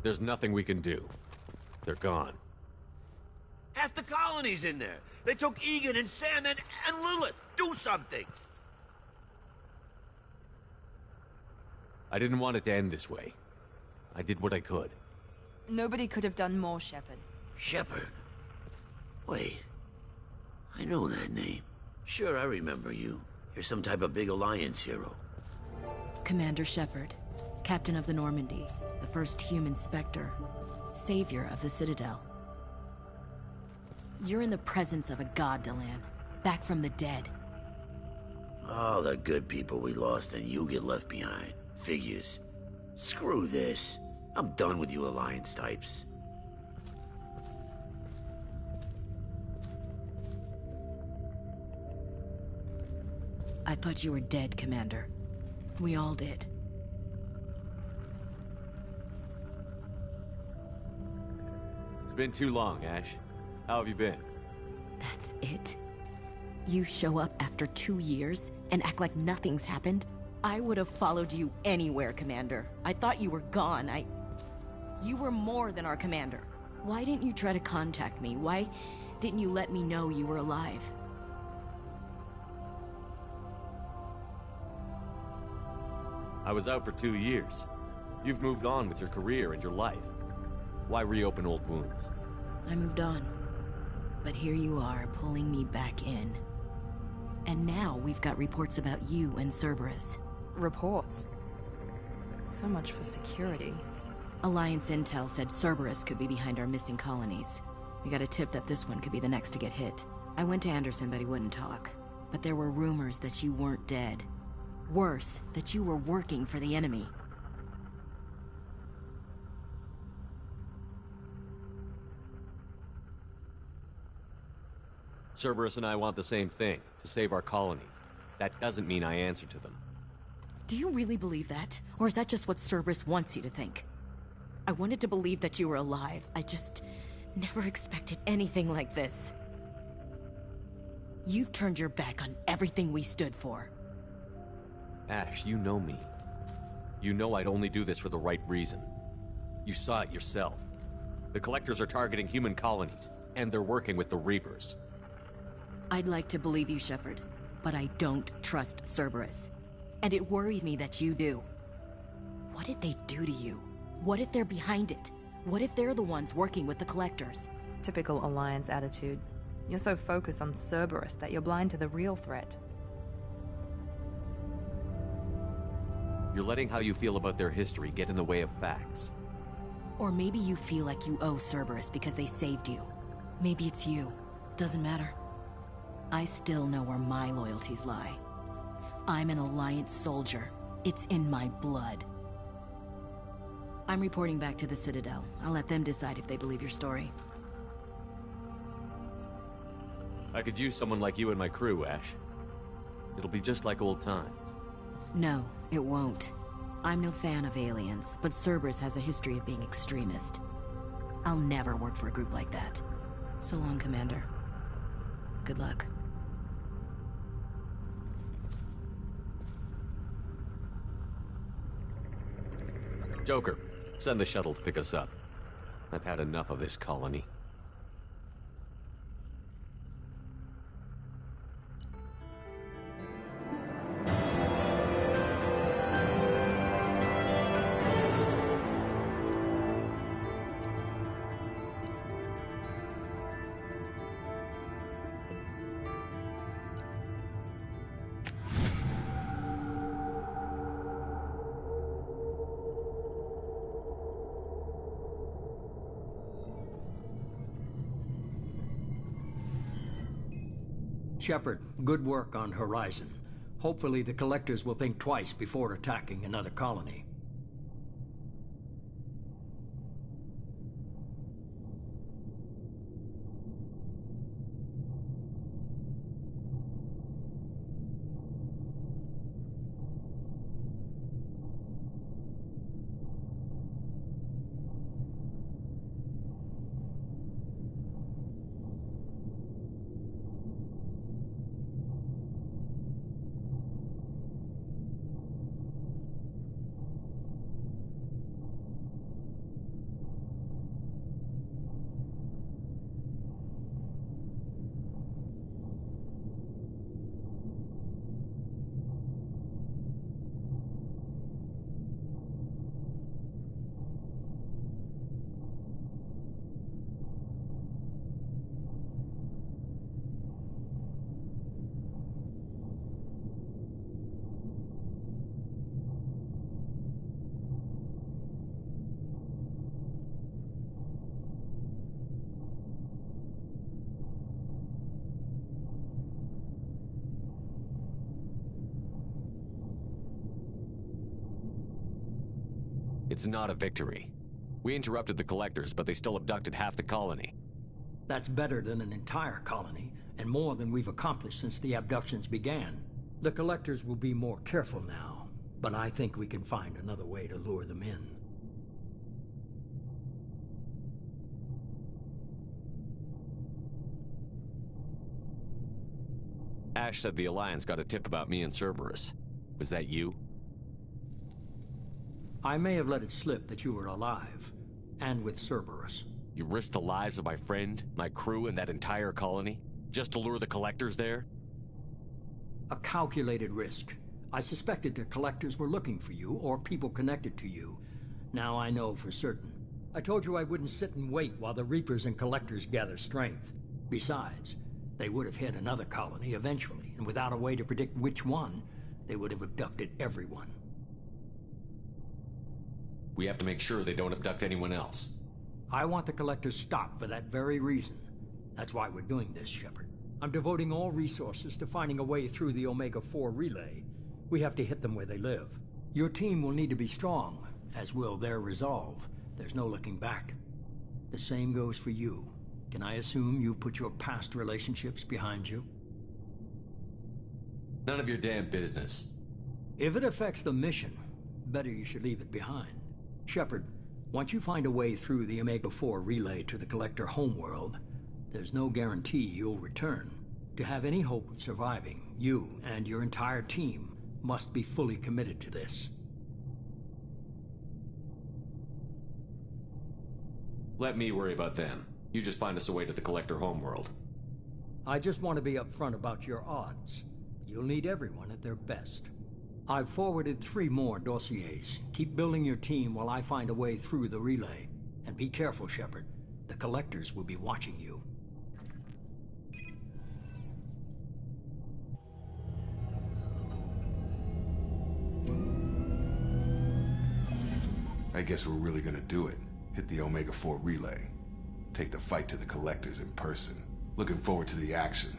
There's nothing we can do. They're gone. Half the colony's in there. They took Egan and Sam and Lilith. Do something! I didn't want it to end this way. I did what I could. Nobody could have done more, Shepard. Shepard? Wait. I know that name. Sure, I remember you. You're some type of big Alliance hero. Commander Shepard, Captain of the Normandy, the first human Spectre, savior of the Citadel. You're in the presence of a god, Delan, back from the dead. All the good people we lost and you get left behind. Figures. Screw this. I'm done with you Alliance types. I thought you were dead, Commander. We all did. It's been too long, Ash. How have you been? That's it? You show up after 2 years and act like nothing's happened? I would have followed you anywhere, Commander. I thought you were gone. You were more than our commander. Why didn't you try to contact me? Why didn't you let me know you were alive? I was out for 2 years. You've moved on with your career and your life. Why reopen old wounds? I moved on. But here you are, pulling me back in. And now we've got reports about you and Cerberus. Reports? So much for security. Alliance intel said Cerberus could be behind our missing colonies. We got a tip that this one could be the next to get hit. I went to Anderson, but he wouldn't talk. But there were rumors that you weren't dead. Worse, that you were working for the enemy. Cerberus and I want the same thing, to save our colonies. That doesn't mean I answer to them. Do you really believe that? Or is that just what Cerberus wants you to think? I wanted to believe that you were alive. I just never expected anything like this. You've turned your back on everything we stood for. Ash, you know me. You know I'd only do this for the right reason. You saw it yourself. The Collectors are targeting human colonies, and they're working with the Reapers. I'd like to believe you, Shepard, but I don't trust Cerberus. And it worries me that you do. What did they do to you? What if they're behind it? What if they're the ones working with the Collectors? Typical Alliance attitude. You're so focused on Cerberus that you're blind to the real threat. You're letting how you feel about their history get in the way of facts. Or maybe you feel like you owe Cerberus because they saved you. Maybe it's you. Doesn't matter. I still know where my loyalties lie. I'm an Alliance soldier. It's in my blood. I'm reporting back to the Citadel. I'll let them decide if they believe your story. I could use someone like you in my crew, Ash. It'll be just like old times. No, it won't. I'm no fan of aliens, but Cerberus has a history of being extremist. I'll never work for a group like that. So long, Commander. Good luck. Joker, send the shuttle to pick us up. I've had enough of this colony. Shepard, good work on Horizon. Hopefully the Collectors will think twice before attacking another colony. It's not a victory. We interrupted the Collectors, but they still abducted half the colony. That's better than an entire colony, and more than we've accomplished since the abductions began. The Collectors will be more careful now, but I think we can find another way to lure them in. Ash said the Alliance got a tip about me and Cerberus. Was that you? I may have let it slip that you were alive, and with Cerberus. You risked the lives of my friend, my crew, and that entire colony? Just to lure the Collectors there? A calculated risk. I suspected the Collectors were looking for you, or people connected to you. Now I know for certain. I told you I wouldn't sit and wait while the Reapers and Collectors gather strength. Besides, they would have hit another colony eventually, and without a way to predict which one, they would have abducted everyone. We have to make sure they don't abduct anyone else. I want the Collectors stopped for that very reason. That's why we're doing this, Shepard. I'm devoting all resources to finding a way through the Omega-4 relay. We have to hit them where they live. Your team will need to be strong, as will their resolve. There's no looking back. The same goes for you. Can I assume you've put your past relationships behind you? None of your damn business. If it affects the mission, better you should leave it behind. Shepard, once you find a way through the Omega-4 relay to the Collector homeworld, there's no guarantee you'll return. To have any hope of surviving, you and your entire team must be fully committed to this. Let me worry about them. You just find us a way to the Collector homeworld. I just want to be upfront about your odds. You'll need everyone at their best. I've forwarded 3 more dossiers. Keep building your team while I find a way through the relay. And be careful, Shepard. The Collectors will be watching you. I guess we're really gonna do it. Hit the Omega-4 relay. Take the fight to the Collectors in person. Looking forward to the action.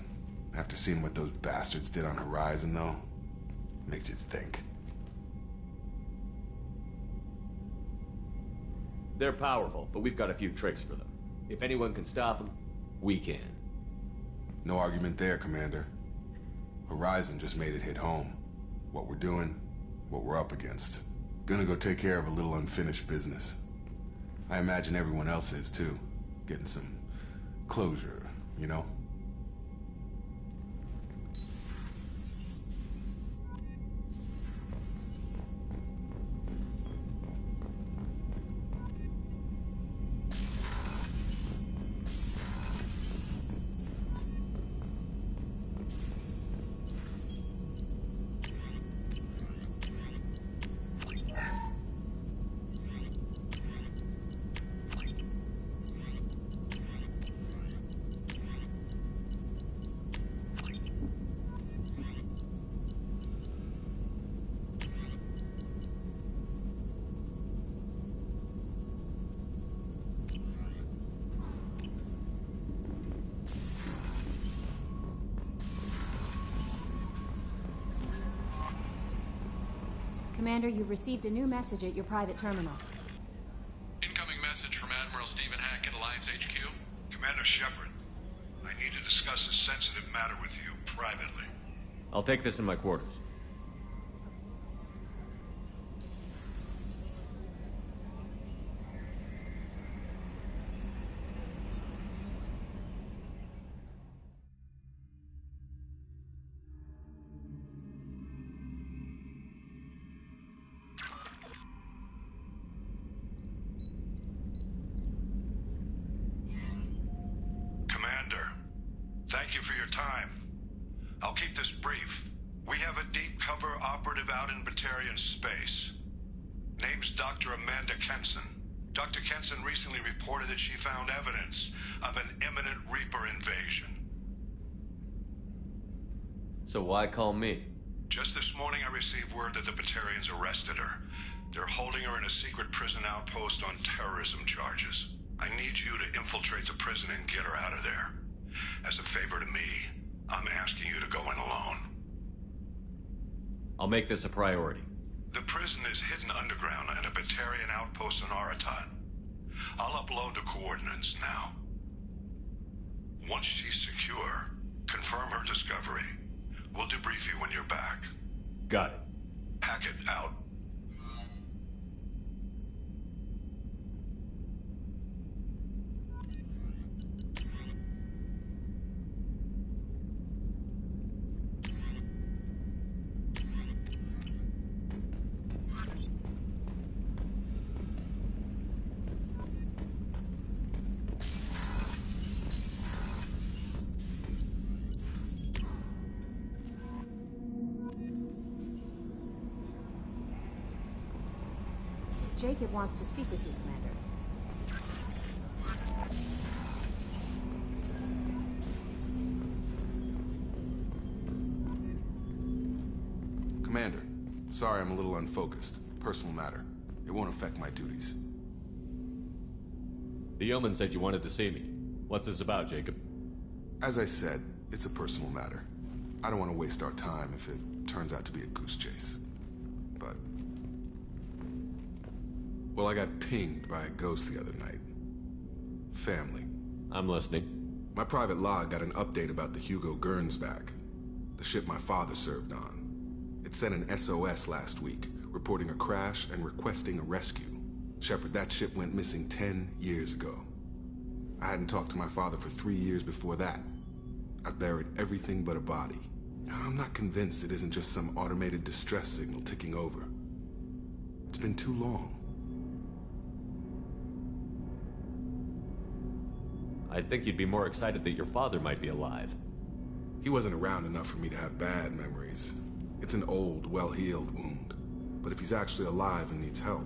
After seeing what those bastards did on Horizon, though, makes you think. They're powerful, but we've got a few tricks for them. If anyone can stop them, we can. No argument there, Commander. Horizon just made it hit home. What we're doing, what we're up against. Gonna go take care of a little unfinished business. I imagine everyone else is, too. Getting some closure, you know? Commander, you've received a new message at your private terminal. Incoming message from Admiral Stephen Hackett, Alliance HQ. Commander Shepard, I need to discuss a sensitive matter with you privately. I'll take this in my quarters. Thank you for your time. I'll keep this brief. We have a deep cover operative out in Batarian space. Name's Dr. Amanda Kenson. Dr. Kenson recently reported that she found evidence of an imminent Reaper invasion. So why call me? Just this morning I received word that the Batarians arrested her. They're holding her in a secret prison outpost on terrorism charges. I need you to infiltrate the prison and get her out of there. As a favor to me, I'm asking you to go in alone. I'll make this a priority. The prison is hidden underground at a Batarian outpost in Aratat. I'll upload the coordinates now. Once she's secure, confirm her discovery. We'll debrief you when you're back. Got it. Hackett out. Jacob wants to speak with you, Commander. Commander, sorry I'm a little unfocused. Personal matter. It won't affect my duties. The yeoman said you wanted to see me. What's this about, Jacob? As I said, it's a personal matter. I don't want to waste our time if it turns out to be a goose chase. But... well, I got pinged by a ghost the other night. Family. I'm listening. My private log got an update about the Hugo Gernsback, the ship my father served on. It sent an SOS last week, reporting a crash and requesting a rescue. Shepard, that ship went missing 10 years ago. I hadn't talked to my father for 3 years before that. I've buried everything but a body. I'm not convinced it isn't just some automated distress signal ticking over. It's been too long. I'd think you'd be more excited that your father might be alive. He wasn't around enough for me to have bad memories. It's an old, well-healed wound. But if he's actually alive and needs help,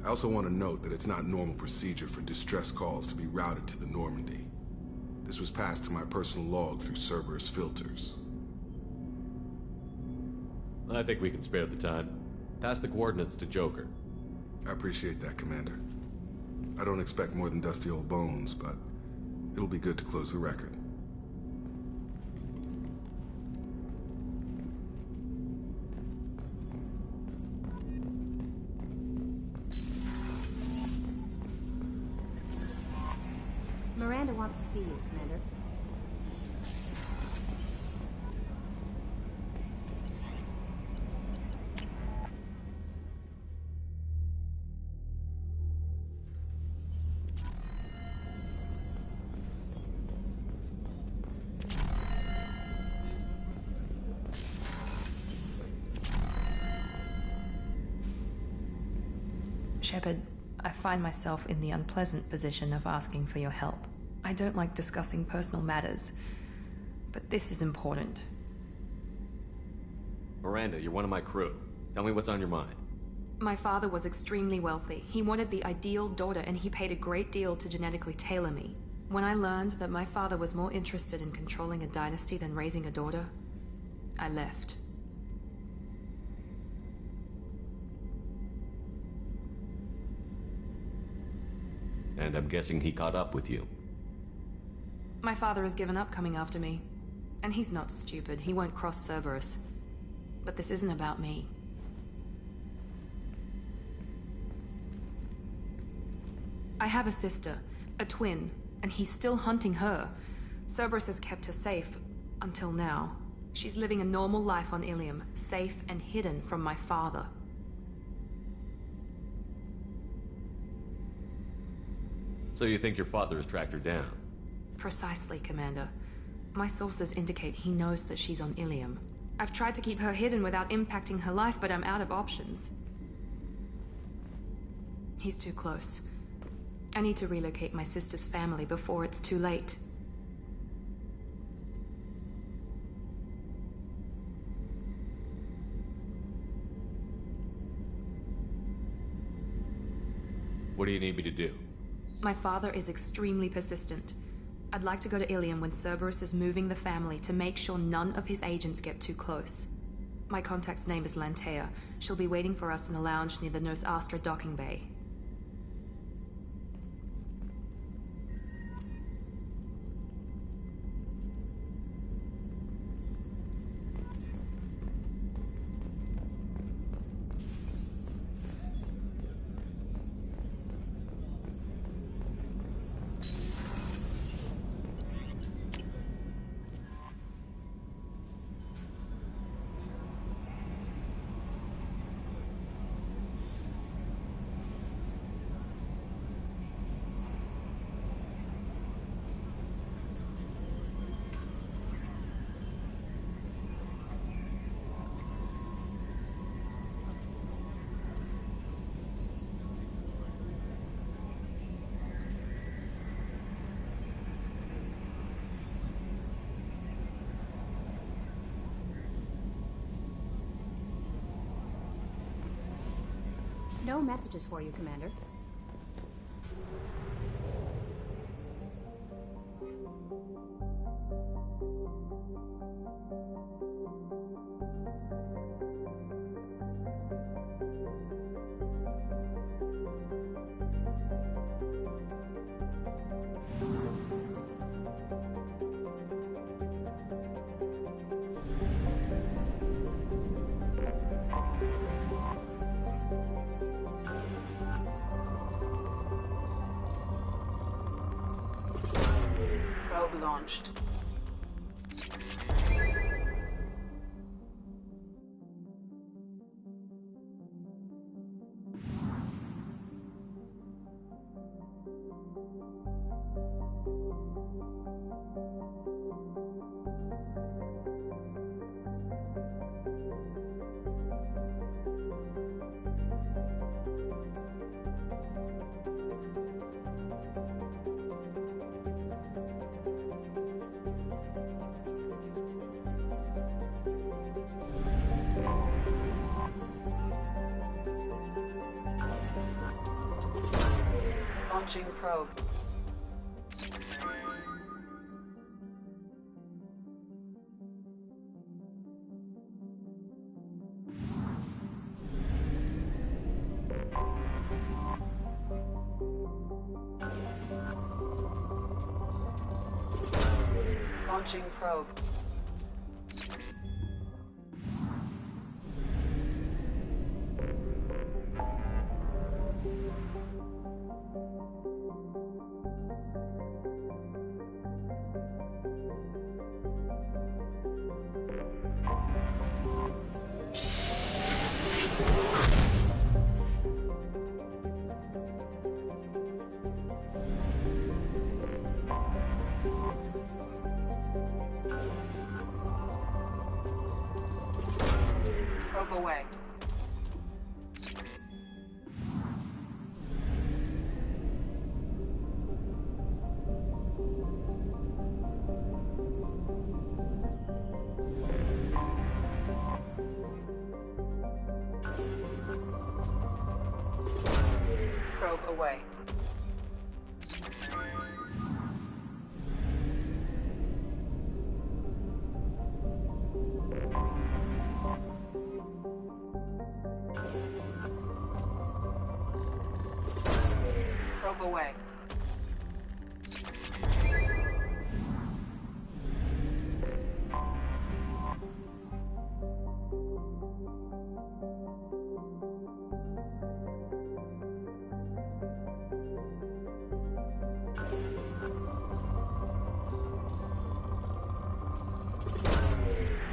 I also want to note that it's not normal procedure for distress calls to be routed to the Normandy. This was passed to my personal log through Cerberus filters. I think we can spare the time. Pass the coordinates to Joker. I appreciate that, Commander. I don't expect more than dusty old bones, but it'll be good to close the record. Miranda wants to see you, Commander. Shepard, I find myself in the unpleasant position of asking for your help. I don't like discussing personal matters, but this is important. Miranda, you're one of my crew. Tell me what's on your mind. My father was extremely wealthy. He wanted the ideal daughter, and he paid a great deal to genetically tailor me. When I learned that my father was more interested in controlling a dynasty than raising a daughter, I left. And I'm guessing he caught up with you. My father has given up coming after me. And he's not stupid. He won't cross Cerberus. But this isn't about me. I have a sister, a twin, and he's still hunting her. Cerberus has kept her safe, until now. She's living a normal life on Ilium, safe and hidden from my father. So you think your father has tracked her down? Precisely, Commander. My sources indicate he knows that she's on Ilium. I've tried to keep her hidden without impacting her life, but I'm out of options. He's too close. I need to relocate my sister's family before it's too late. What do you need me to do? My father is extremely persistent. I'd like to go to Ilium when Cerberus is moving the family to make sure none of his agents get too close. My contact's name is Lantea. She'll be waiting for us in a lounge near the Nos Astra docking bay. No messages for you, Commander. Probe launched. Launching probe. Launching probe. Probe away. Probe away. Probe away.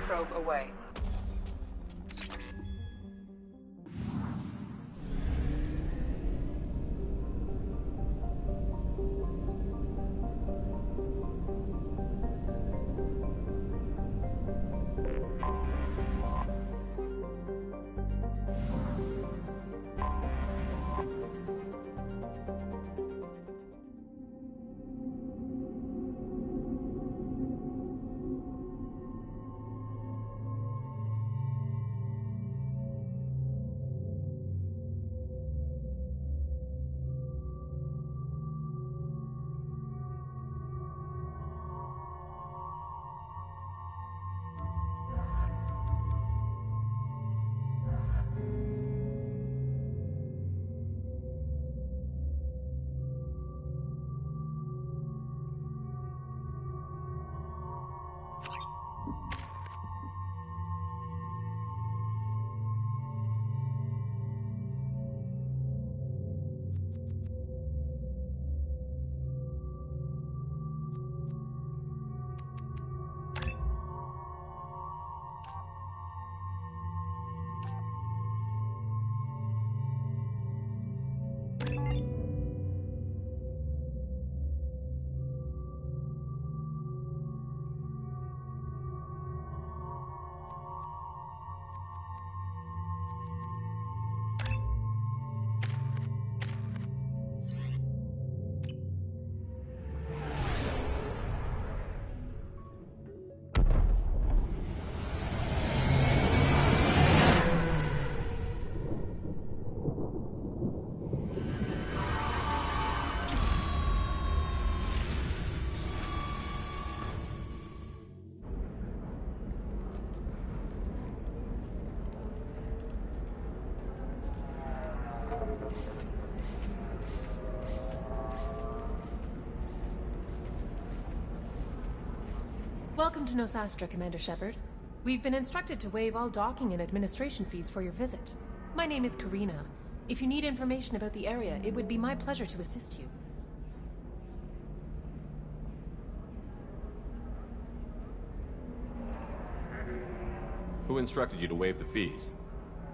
Probe away. Welcome to Nosastra, Commander Shepard. We've been instructed to waive all docking and administration fees for your visit. My name is Karina. If you need information about the area, it would be my pleasure to assist you. Who instructed you to waive the fees?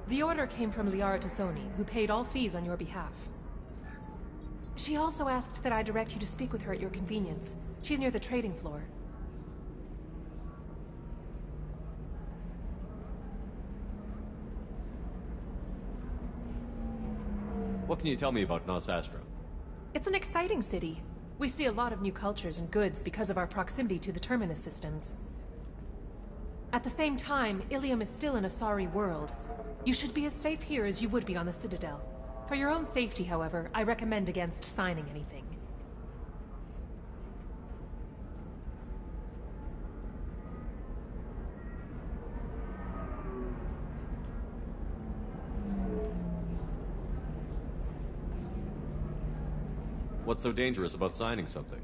The order came from Liara Tassoni, who paid all fees on your behalf. She also asked that I direct you to speak with her at your convenience. She's near the trading floor. What can you tell me about Nosastra? It's an exciting city. We see a lot of new cultures and goods because of our proximity to the Terminus systems. At the same time, Ilium is still an Asari world. You should be as safe here as you would be on the Citadel. For your own safety, however, I recommend against signing anything. What's so dangerous about signing something?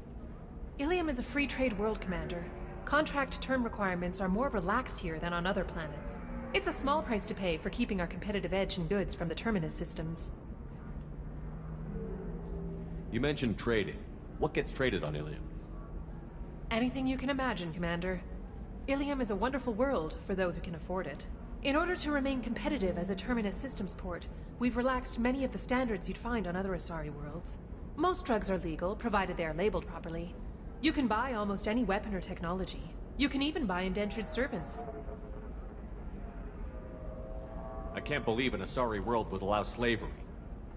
Ilium is a free trade world, Commander. Contract term requirements are more relaxed here than on other planets. It's a small price to pay for keeping our competitive edge in goods from the Terminus systems. You mentioned trading. What gets traded on Ilium? Anything you can imagine, Commander. Ilium is a wonderful world for those who can afford it. In order to remain competitive as a Terminus systems port, we've relaxed many of the standards you'd find on other Asari worlds. Most drugs are legal, provided they are labeled properly. You can buy almost any weapon or technology. You can even buy indentured servants. I can't believe an Asari world would allow slavery.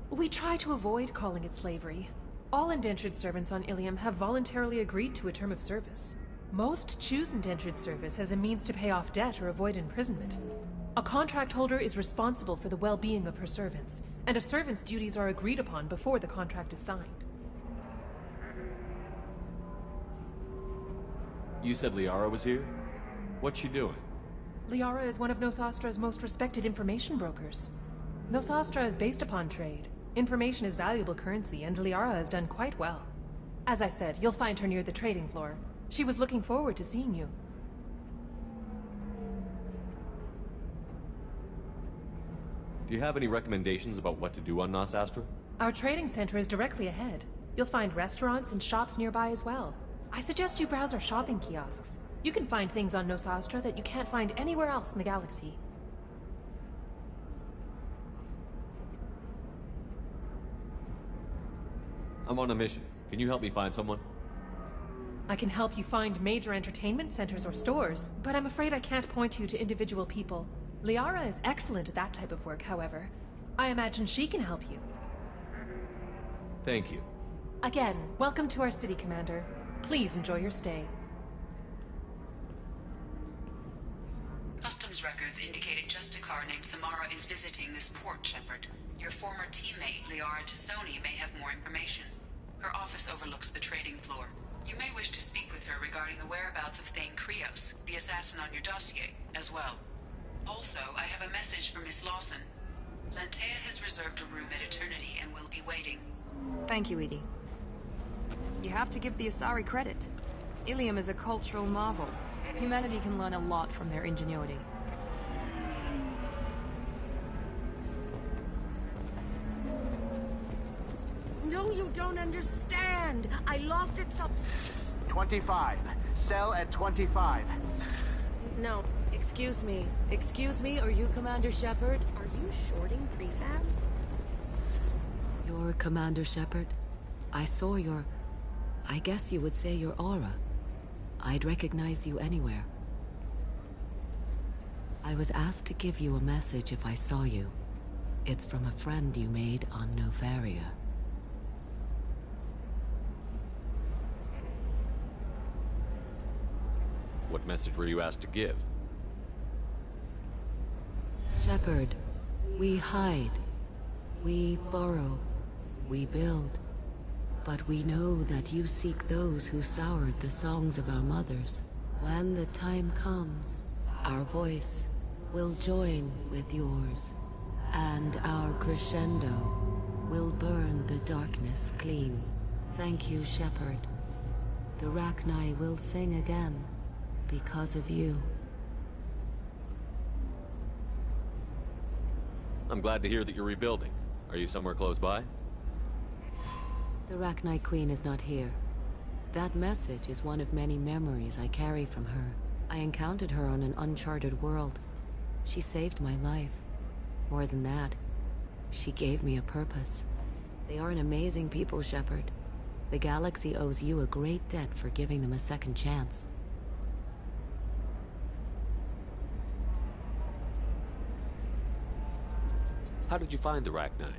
We try to avoid calling it slavery. All indentured servants on Ilium have voluntarily agreed to a term of service. Most choose indentured service as a means to pay off debt or avoid imprisonment. A contract holder is responsible for the well-being of her servants, and a servant's duties are agreed upon before the contract is signed. You said Liara was here? What's she doing? Liara is one of Nosastra's most respected information brokers. Nosastra is based upon trade. Information is valuable currency, and Liara has done quite well. As I said, you'll find her near the trading floor. She was looking forward to seeing you. Do you have any recommendations about what to do on Nosastra? Our trading center is directly ahead. You'll find restaurants and shops nearby as well. I suggest you browse our shopping kiosks. You can find things on Nosastra that you can't find anywhere else in the galaxy. I'm on a mission. Can you help me find someone? I can help you find major entertainment centers or stores, but I'm afraid I can't point you to individual people. Liara is excellent at that type of work, however. I imagine she can help you. Thank you. Again, welcome to our city, Commander. Please enjoy your stay. Customs records indicated Justicar named Samara is visiting this port, Shepard. Your former teammate, Liara Tassoni, may have more information. Her office overlooks the trading floor. You may wish to speak with her regarding the whereabouts of Thane Krios, the assassin on your dossier, as well. Also, I have a message for Miss Lawson. Lantea has reserved a room at Eternity and will be waiting. Thank you, EDI. You have to give the Asari credit. Ilium is a cultural marvel. Humanity can learn a lot from their ingenuity. No, you don't understand. I lost it some... 25. Cell at 25. No, excuse me. Excuse me, are you Commander Shepard? Are you shorting prefabs? You're Commander Shepard? I saw your... I guess you would say your aura. I'd recognize you anywhere. I was asked to give you a message if I saw you. It's from a friend you made on Novaria. What message were you asked to give? Shepard, we hide. We borrow. We build. But we know that you seek those who soured the songs of our mothers. When the time comes, our voice will join with yours, and our crescendo will burn the darkness clean. Thank you, Shepard. The Rachni will sing again, Because of you. I'm glad to hear that you're rebuilding. Are you somewhere close by? The Rachni Queen is not here. That message is one of many memories I carry from her. I encountered her on an uncharted world. She saved my life. More than that, she gave me a purpose. They are an amazing people, Shepard. The galaxy owes you a great debt for giving them a second chance. How did you find the Rachni?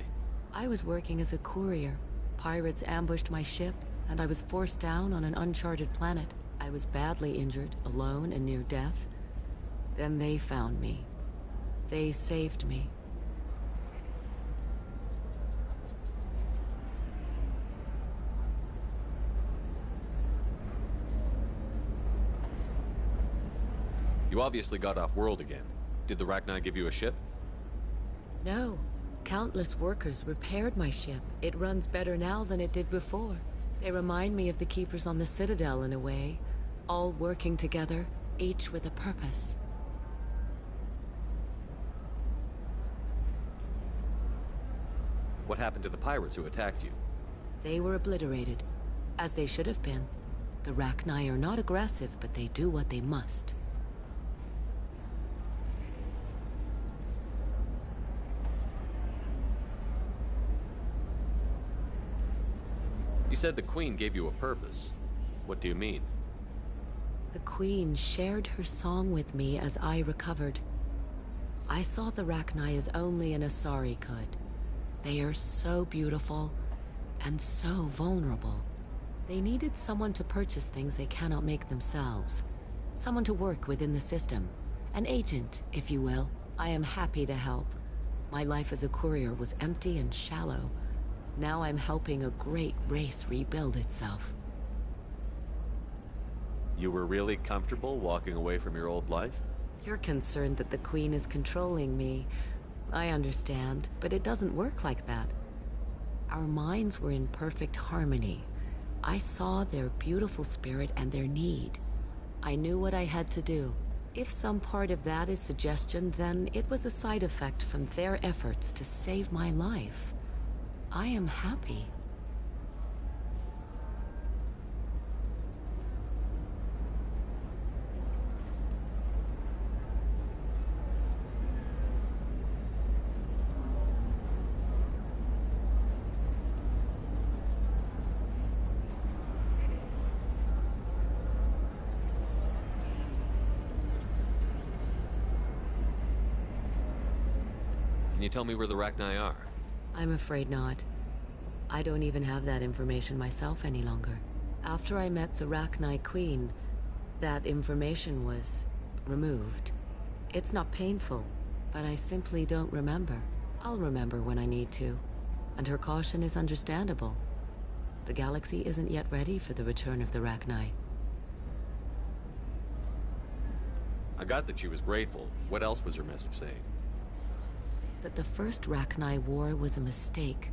I was working as a courier. Pirates ambushed my ship, and I was forced down on an uncharted planet. I was badly injured, alone and near death. Then they found me. They saved me. You obviously got off world again. Did the Rachni give you a ship? No. Countless workers repaired my ship. It runs better now than it did before. They remind me of the Keepers on the Citadel in a way. All working together, each with a purpose. What happened to the pirates who attacked you? They were obliterated, as they should have been. The Rachni are not aggressive, but they do what they must. You said the Queen gave you a purpose. What do you mean? The Queen shared her song with me as I recovered. I saw the Rachni as only an Asari could. They are so beautiful, and so vulnerable. They needed someone to purchase things they cannot make themselves. Someone to work within the system. An agent, if you will. I am happy to help. My life as a courier was empty and shallow. Now I'm helping a great race rebuild itself. You were really comfortable walking away from your old life? You're concerned that the Queen is controlling me. I understand, but it doesn't work like that. Our minds were in perfect harmony. I saw their beautiful spirit and their need. I knew what I had to do. If some part of that is suggestion, then it was a side effect from their efforts to save my life. I am happy. Can you tell me where the Rachni are? I'm afraid not. I don't even have that information myself any longer. After I met the Rachni Queen, that information was removed. It's not painful, but I simply don't remember. I'll remember when I need to, and her caution is understandable. The galaxy isn't yet ready for the return of the Rachni. I got that she was grateful. What else was her message saying? That the first Rachni war was a mistake.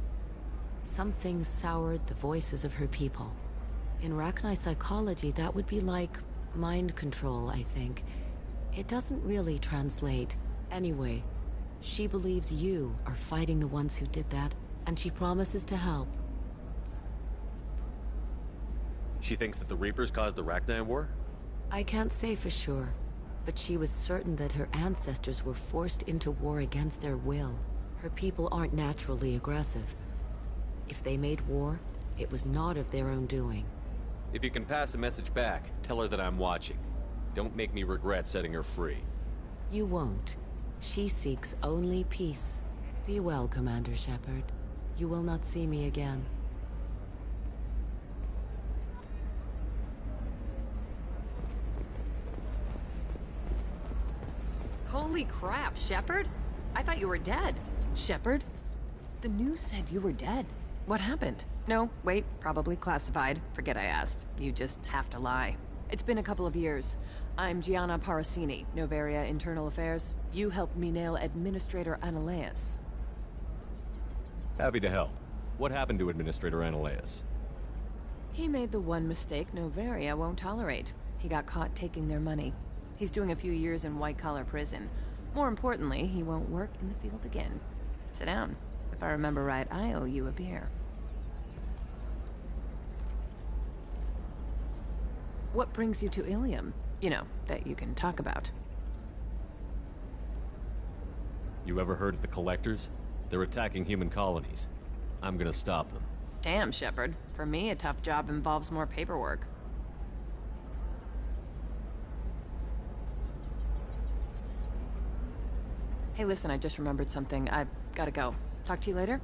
Something soured the voices of her people. In Rachni psychology, that would be like mind control, I think. It doesn't really translate. Anyway, she believes you are fighting the ones who did that, and she promises to help. She thinks that the Reapers caused the Rachni war? I can't say for sure, but she was certain that her ancestors were forced into war against their will. Her people aren't naturally aggressive. If they made war, it was not of their own doing. If you can pass a message back, tell her that I'm watching. Don't make me regret setting her free. You won't. She seeks only peace. Be well, Commander Shepard. You will not see me again. Holy crap, Shepard? I thought you were dead. Shepard? The news said you were dead. What happened? No, wait, probably classified. Forget I asked. You just have to lie. It's been a couple of years. I'm Gianna Parasini, Noveria Internal Affairs. You helped me nail Administrator Analeas. Happy to help. What happened to Administrator Analeas? He made the one mistake Noveria won't tolerate. He got caught taking their money. He's doing a few years in white-collar prison. More importantly, he won't work in the field again. Sit down. If I remember right, I owe you a beer. What brings you to Ilium? You know, that you can talk about. You ever heard of the Collectors? They're attacking human colonies. I'm gonna stop them. Damn, Shepard. For me, a tough job involves more paperwork. Hey, listen, I just remembered something. I've gotta go. Talk to you later?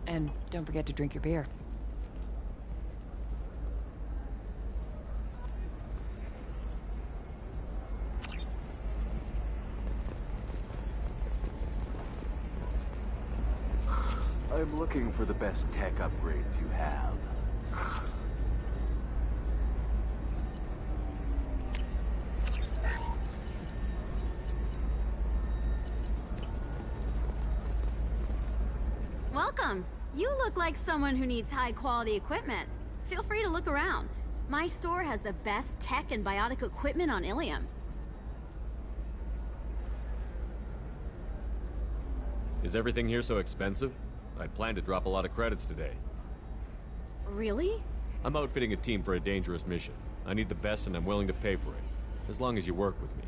And don't forget to drink your beer. I'm looking for the best tech upgrades you have. Welcome. You look like someone who needs high-quality equipment. Feel free to look around. My store has the best tech and biotic equipment on Ilium. Is everything here so expensive? I plan to drop a lot of credits today. Really? I'm outfitting a team for a dangerous mission. I need the best and I'm willing to pay for it. As long as you work with me.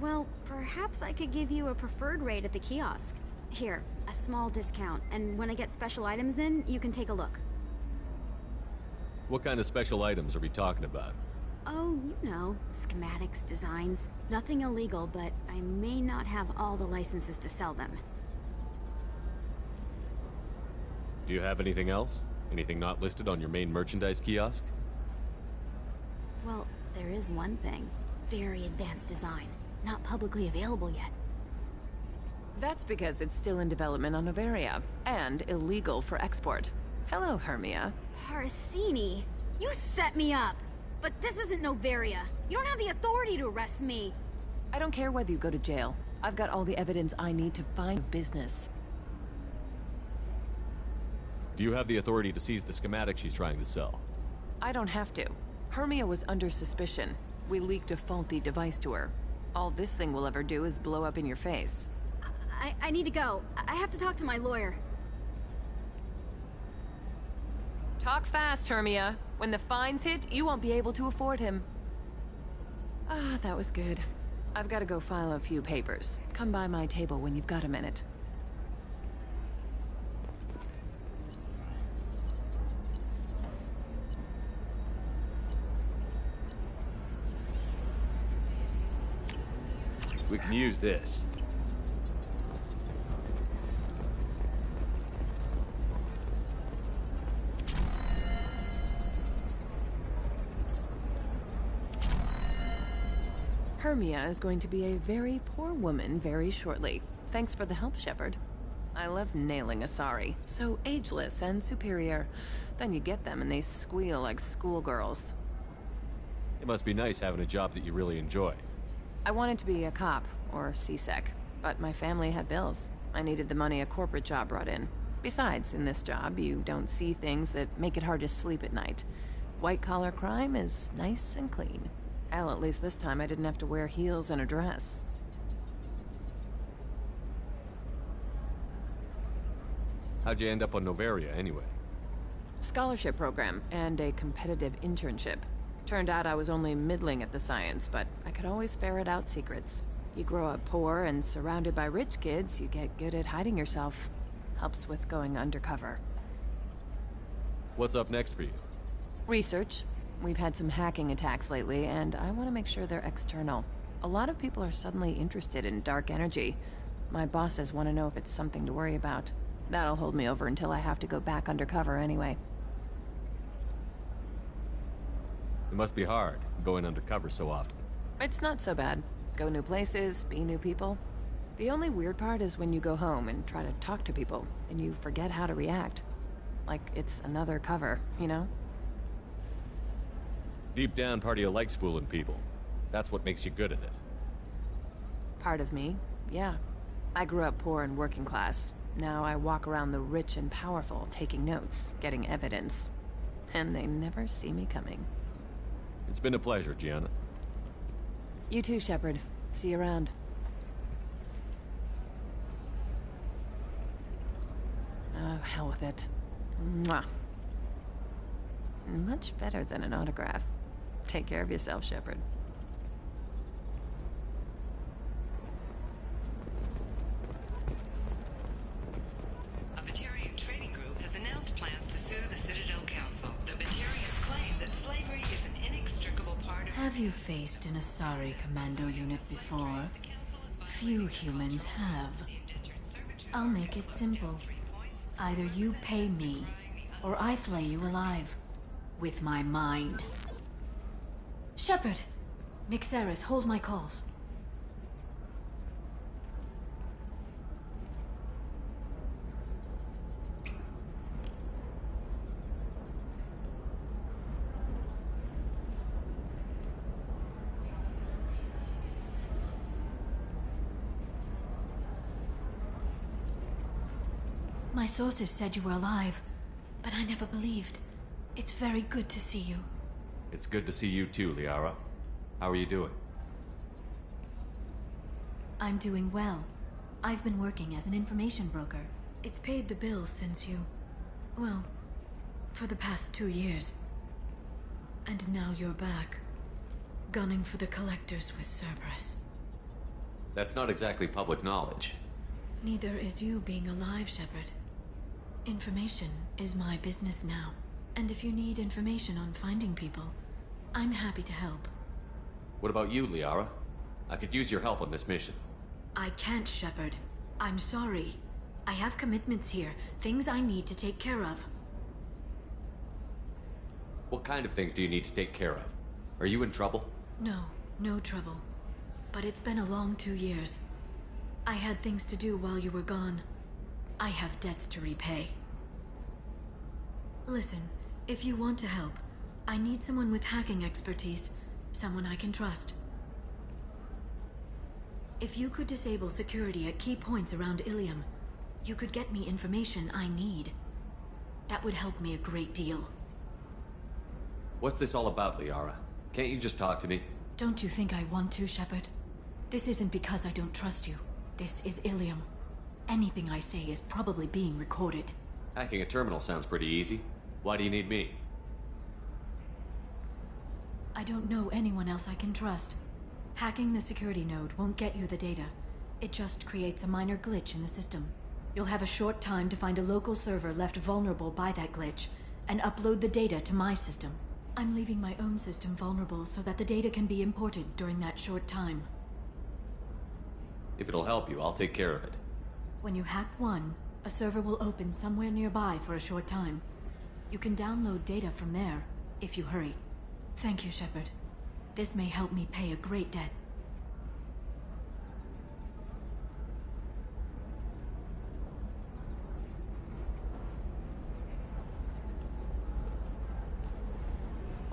Well, perhaps I could give you a preferred rate at the kiosk. Here, a small discount, and when I get special items in, you can take a look. What kind of special items are we talking about? Oh, you know, schematics, designs. Nothing illegal, but I may not have all the licenses to sell them. Do you have anything else? Anything not listed on your main merchandise kiosk? Well, there is one thing. Very advanced design. Not publicly available yet. That's because it's still in development on Noveria, and illegal for export. Hello, Hermia. Parsini, you set me up! But this isn't Noveria. You don't have the authority to arrest me. I don't care whether you go to jail. I've got all the evidence I need to find business. Do you have the authority to seize the schematic she's trying to sell? I don't have to. Hermia was under suspicion. We leaked a faulty device to her. All this thing will ever do is blow up in your face. I need to go. I have to talk to my lawyer. Talk fast, Hermia. When the fines hit, you won't be able to afford him. Ah, that was good. I've got to go file a few papers. Come by my table when you've got a minute. We can use this. Hermia is going to be a very poor woman very shortly. Thanks for the help, Shepard. I love nailing Asari. So ageless and superior. Then you get them and they squeal like schoolgirls. It must be nice having a job that you really enjoy. I wanted to be a cop, or CSEC, but my family had bills. I needed the money a corporate job brought in. Besides, in this job, you don't see things that make it hard to sleep at night. White-collar crime is nice and clean. Hell, at least this time I didn't have to wear heels and a dress. How'd you end up on Noveria, anyway? Scholarship program, and a competitive internship. Turned out I was only middling at the science, but I could always ferret out secrets. You grow up poor and surrounded by rich kids, you get good at hiding yourself. Helps with going undercover. What's up next for you? Research. We've had some hacking attacks lately, and I want to make sure they're external. A lot of people are suddenly interested in dark energy. My bosses want to know if it's something to worry about. That'll hold me over until I have to go back undercover anyway. It must be hard, going undercover so often. It's not so bad. Go new places, be new people. The only weird part is when you go home and try to talk to people, and you forget how to react. Like it's another cover, you know? Deep down, part of you likes fooling people. That's what makes you good at it. Part of me, yeah. I grew up poor and working class. Now I walk around the rich and powerful, taking notes, getting evidence. And they never see me coming. It's been a pleasure, Gianna. You too, Shepard. See you around. Oh, hell with it. Mwah. Much better than an autograph. Take care of yourself, Shepard. A Batarian trading group has announced plans to sue the Citadel Council. The Batarians claim that slavery is an inextricable part of... Have you faced an Asari commando unit before? Few humans have. I'll make it simple. Either you pay me, or I flay you alive. With my mind. Shepard! Nixeris, hold my calls. My sources said you were alive, but I never believed. It's very good to see you. It's good to see you too, Liara. How are you doing? I'm doing well. I've been working as an information broker. It's paid the bills since you... well, for the past 2 years. And now you're back, gunning for the Collectors with Cerberus. That's not exactly public knowledge. Neither is you being alive, Shepard. Information is my business now. And if you need information on finding people, I'm happy to help. What about you, Liara? I could use your help on this mission. I can't, Shepard. I'm sorry. I have commitments here, things I need to take care of. What kind of things do you need to take care of? Are you in trouble? No, no trouble. But it's been a long 2 years. I had things to do while you were gone. I have debts to repay. Listen, if you want to help, I need someone with hacking expertise. Someone I can trust. If you could disable security at key points around Ilium, you could get me information I need. That would help me a great deal. What's this all about, Liara? Can't you just talk to me? Don't you think I want to, Shepard? This isn't because I don't trust you. This is Ilium. Anything I say is probably being recorded. Hacking a terminal sounds pretty easy. Why do you need me? I don't know anyone else I can trust. Hacking the security node won't get you the data. It just creates a minor glitch in the system. You'll have a short time to find a local server left vulnerable by that glitch, and upload the data to my system. I'm leaving my own system vulnerable so that the data can be imported during that short time. If it'll help you, I'll take care of it. When you hack one, a server will open somewhere nearby for a short time. You can download data from there, if you hurry. Thank you, Shepard. This may help me pay a great debt.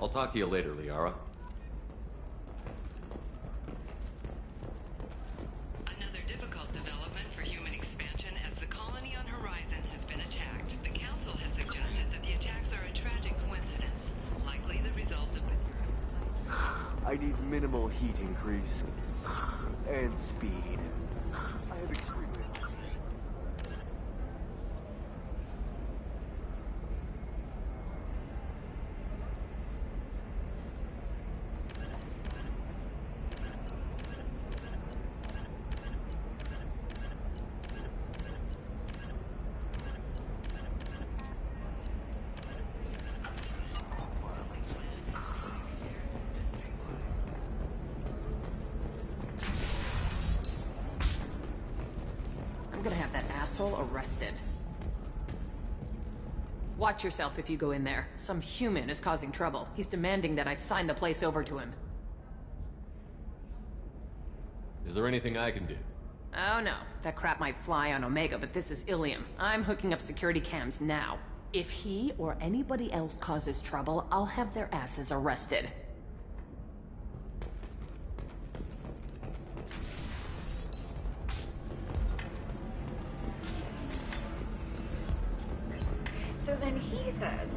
I'll talk to you later, Liara. Another difficult development for human expansion as the colony on Horizon has been attacked. The Council has suggested that the attacks are a tragic coincidence, likely the result of the... I need minimal heat increase. And speed. I have extremely... I'm gonna have that asshole arrested. Watch yourself if you go in there. Some human is causing trouble. He's demanding that I sign the place over to him. Is there anything I can do? Oh no, that crap might fly on Omega, but this is Ilium. I'm hooking up security cams now. If he or anybody else causes trouble, I'll have their asses arrested. So then he says,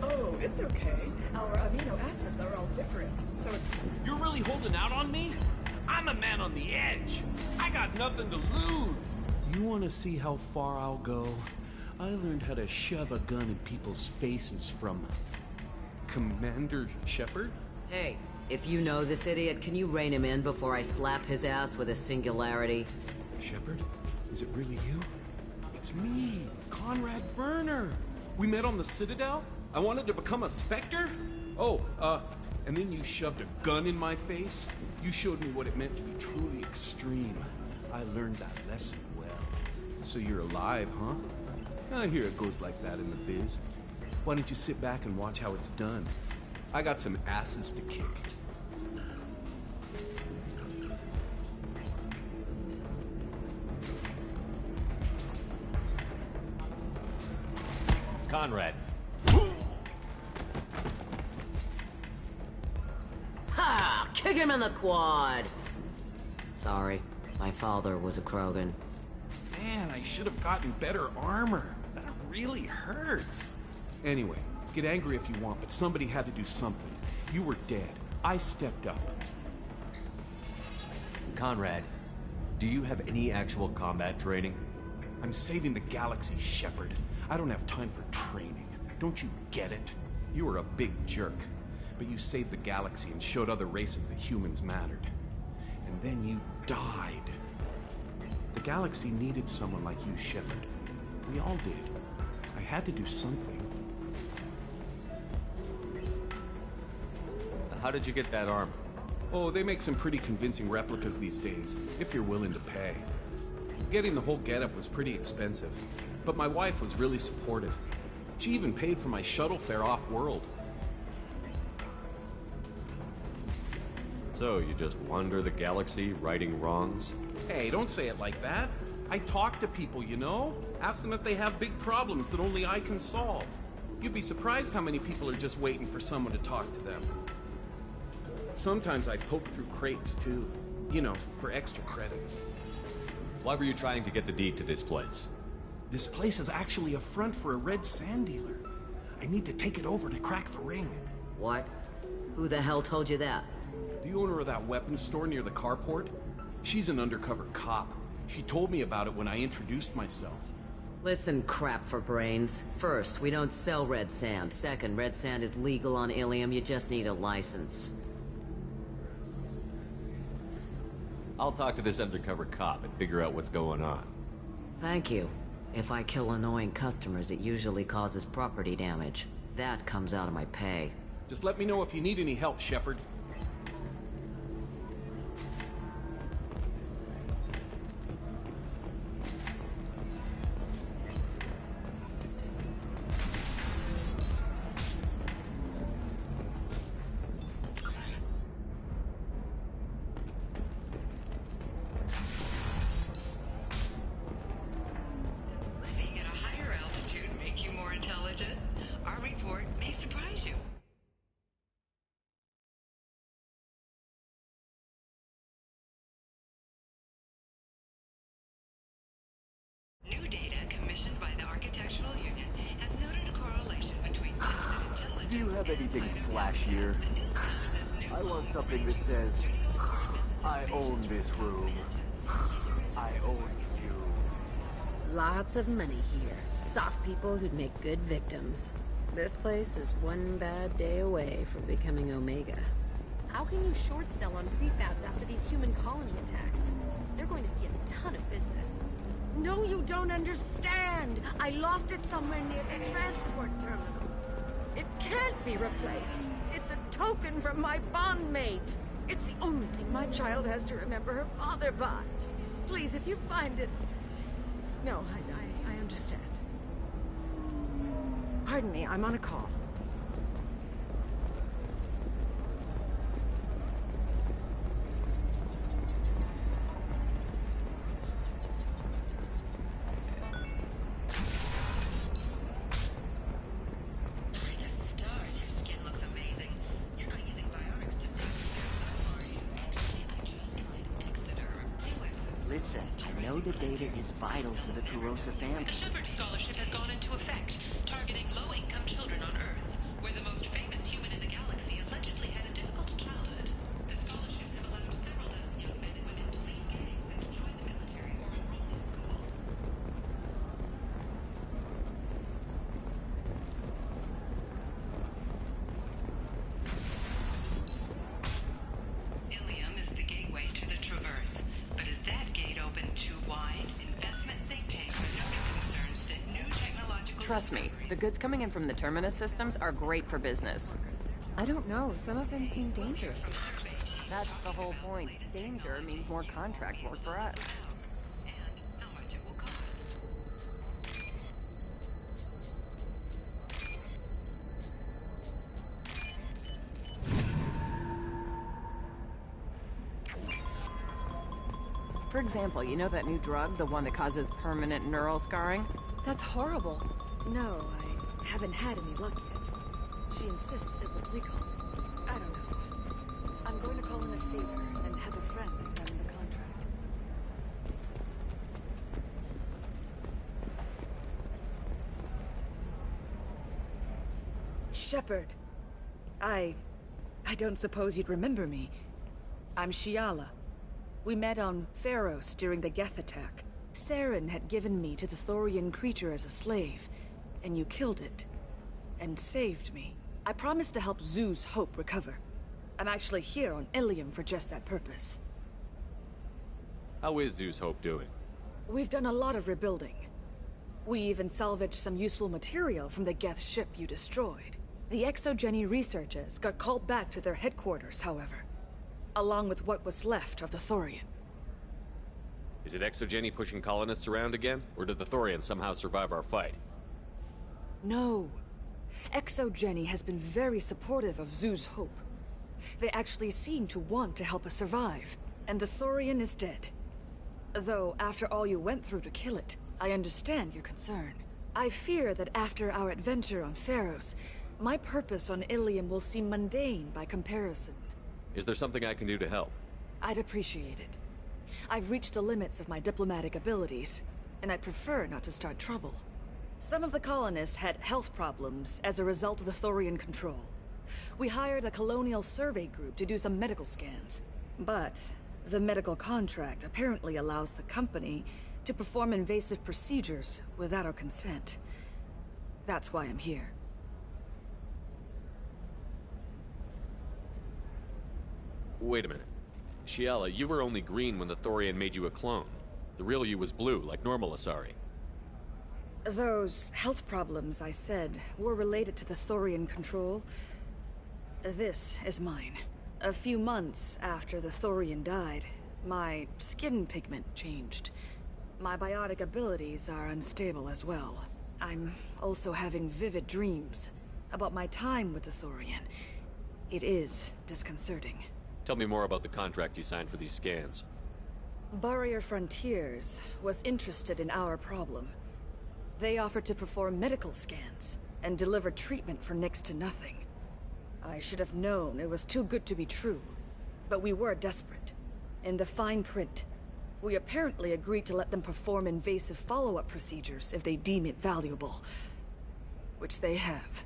oh, it's okay. Our amino acids are all different, so it's... You're really holding out on me? I'm a man on the edge. I got nothing to lose. You want to see how far I'll go? I learned how to shove a gun in people's faces from... Commander Shepard? Hey, if you know this idiot, can you rein him in before I slap his ass with a singularity? Shepard? Is it really you? It's me, Conrad Werner. We met on the Citadel? I wanted to become a Spectre? Oh, and then you shoved a gun in my face? You showed me what it meant to be truly extreme. I learned that lesson well. So you're alive, huh? I hear it goes like that in the biz. Why don't you sit back and watch how it's done? I got some asses to kick. Conrad. Ha! Kick him in the quad! Sorry, my father was a Krogan. Man, I should have gotten better armor. That really hurts. Anyway, get angry if you want, but somebody had to do something. You were dead. I stepped up. Conrad, do you have any actual combat training? I'm saving the galaxy, Shepard. I don't have time for training. Don't you get it? You were a big jerk, but you saved the galaxy and showed other races that humans mattered. And then you died. The galaxy needed someone like you, Shepard. We all did. I had to do something. How did you get that armor? Oh, they make some pretty convincing replicas these days, if you're willing to pay. Getting the whole getup was pretty expensive, but my wife was really supportive. She even paid for my shuttle fare off-world. So, you just wander the galaxy, righting wrongs? Hey, don't say it like that. I talk to people, you know? Ask them if they have big problems that only I can solve. You'd be surprised how many people are just waiting for someone to talk to them. Sometimes I poke through crates, too. You know, for extra credits. Why were you trying to get the deed to this place? This place is actually a front for a red sand dealer. I need to take it over to crack the ring. What? Who the hell told you that? The owner of that weapons store near the carport. She's an undercover cop. She told me about it when I introduced myself. Listen, crap for brains. First, we don't sell red sand. Second, red sand is legal on Ilium. You just need a license. I'll talk to this undercover cop and figure out what's going on. Thank you. If I kill annoying customers, it usually causes property damage. That comes out of my pay. Just let me know if you need any help, Shepard. New data commissioned by the Architectural Union has noted a correlation between tested intelligence. Do you have anything flashier? I want something that says, I own this room. I own you. Lots of money here. Soft people who'd make good victims. This place is one bad day away from becoming Omega. How can you short sell on prefabs after these human colony attacks? They're going to see a ton of business. No, you don't understand. I lost it somewhere near the transport terminal. It can't be replaced. It's a token from my bondmate. It's the only thing my child has to remember her father by. Please, if you find it... No, I understand. Pardon me, I'm on a call. The data is vital to the Kurosa family. The Shepard Scholarship has gone into effect, targeting low-income children on Earth, where the most Trust me, the goods coming in from the Terminus systems are great for business. I don't know, some of them seem dangerous. That's the whole point. Danger means more contract work for us. For example, you know that new drug, the one that causes permanent neural scarring? That's horrible. No, I haven't had any luck yet. She insists it was legal. I don't know. I'm going to call in a favor and have a friend examine the contract. Shepard. I don't suppose you'd remember me. I'm Shiala. We met on Pharos during the Geth attack. Saren had given me to the Thorian creature as a slave, and you killed it. And saved me. I promised to help Zeus Hope recover. I'm actually here on Ilium for just that purpose. How is Zeus Hope doing? We've done a lot of rebuilding. We even salvaged some useful material from the Geth ship you destroyed. The Exogeny researchers got called back to their headquarters, however. Along with what was left of the Thorian. Is it Exogeny pushing colonists around again? Or did the Thorians somehow survive our fight? No. Exogeny has been very supportive of Zeus Hope. They actually seem to want to help us survive. And the Thorian is dead. Though, after all you went through to kill it, I understand your concern. I fear that after our adventure on Pharos, my purpose on Ilium will seem mundane by comparison. Is there something I can do to help? I'd appreciate it. I've reached the limits of my diplomatic abilities, and I'd prefer not to start trouble. Some of the colonists had health problems as a result of the Thorian control. We hired a colonial survey group to do some medical scans. But the medical contract apparently allows the company to perform invasive procedures without our consent. That's why I'm here. Wait a minute. Shiala, you were only green when the Thorian made you a clone. The real you was blue, like normal Asari. Those health problems I said were related to the Thorian control. This is mine. A few months after the Thorian died, my skin pigment changed. My biotic abilities are unstable as well. I'm also having vivid dreams about my time with the Thorian. It is disconcerting. Tell me more about the contract you signed for these scans. Barrier Frontiers was interested in our problem. They offered to perform medical scans and deliver treatment for next to nothing. I should have known it was too good to be true, but we were desperate. In the fine print, we apparently agreed to let them perform invasive follow-up procedures if they deem it valuable. Which they have.